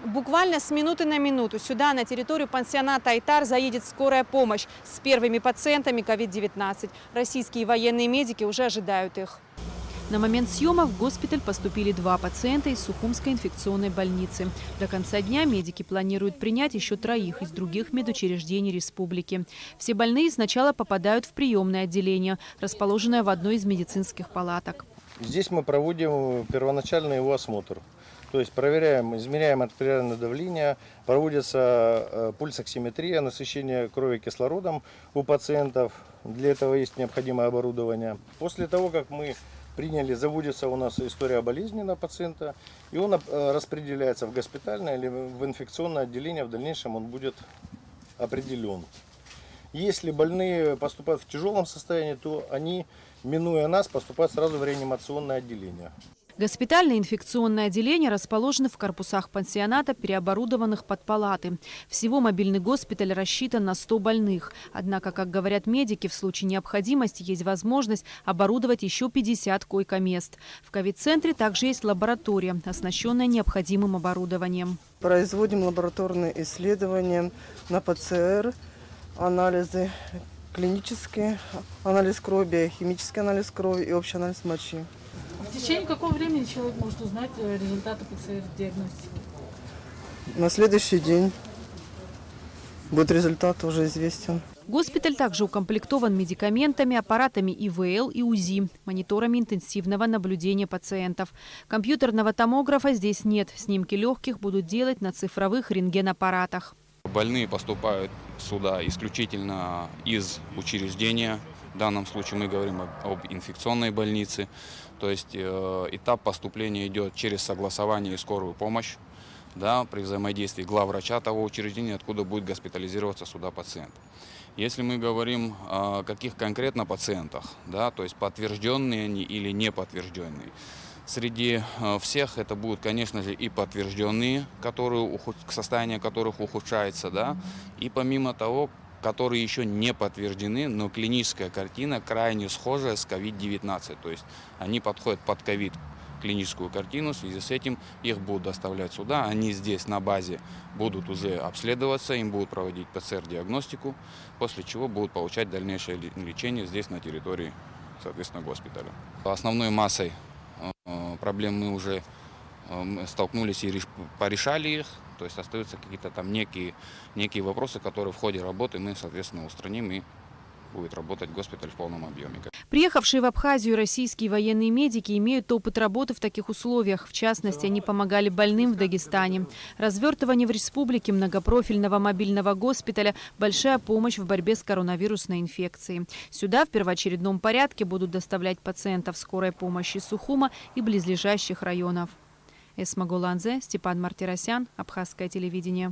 Буквально с минуты на минуту сюда, на территорию пансионата «Айтар», заедет скорая помощь с первыми пациентами COVID-19. Российские военные медики уже ожидают их. На момент съемок в госпиталь поступили 2 пациента из Сухумской инфекционной больницы. До конца дня медики планируют принять еще 3 из других медучреждений республики. Все больные сначала попадают в приемное отделение, расположенное в одной из медицинских палаток. Здесь мы проводим первоначальный его осмотр. То есть проверяем, измеряем артериальное давление, проводится пульсоксиметрия, насыщение крови кислородом у пациентов. Для этого есть необходимое оборудование. После того, как мы приняли, заводится у нас история болезни на пациента, и он распределяется в госпитальное или в инфекционное отделение. В дальнейшем он будет определен. Если больные поступают в тяжелом состоянии, то они, минуя нас, поступают сразу в реанимационное отделение. Госпитальное инфекционное отделение расположено в корпусах пансионата, переоборудованных под палаты. Всего мобильный госпиталь рассчитан на 100 больных. Однако, как говорят медики, в случае необходимости есть возможность оборудовать еще 50 койко-мест. В ковид-центре также есть лаборатория, оснащенная необходимым оборудованием. Производим лабораторные исследования на ПЦР, анализы клинические, анализ крови, биохимический анализ крови и общий анализ мочи. В течение какого времени человек может узнать результаты ПЦР-диагностики? На следующий день будет результат уже известен. Госпиталь также укомплектован медикаментами, аппаратами ИВЛ и УЗИ, мониторами интенсивного наблюдения пациентов. Компьютерного томографа здесь нет. Снимки легких будут делать на цифровых рентгенаппаратах. Больные поступают сюда исключительно из учреждения. В данном случае мы говорим об инфекционной больнице. То есть этап поступления идет через согласование и скорую помощь, да, при взаимодействии главврача того учреждения, откуда будет госпитализироваться сюда пациент. Если мы говорим о каких конкретно пациентах, да, то есть подтвержденные они или не подтвержденные, среди всех это будут, конечно же, и подтвержденные, состояние которых ухудшается, да, и помимо того, которые еще не подтверждены, но клиническая картина крайне схожая с COVID-19. То есть они подходят под COVID клиническую картину, в связи с этим их будут доставлять сюда. Они здесь на базе будут уже обследоваться, им будут проводить ПЦР-диагностику, после чего будут получать дальнейшее лечение здесь на территории, соответственно, госпиталя. Основной массой проблем мы уже столкнулись и порешали их. То есть остаются какие-то там некие вопросы, которые в ходе работы мы, соответственно, устраним, и будет работать госпиталь в полном объеме. Приехавшие в Абхазию российские военные медики имеют опыт работы в таких условиях. В частности, они помогали больным в Дагестане. Развертывание в республике многопрофильного мобильного госпиталя – большая помощь в борьбе с коронавирусной инфекцией. Сюда в первоочередном порядке будут доставлять пациентов скорой помощи Сухума и близлежащих районов. Эсма Голанзе, Степан Мартиросян, Абхазское телевидение.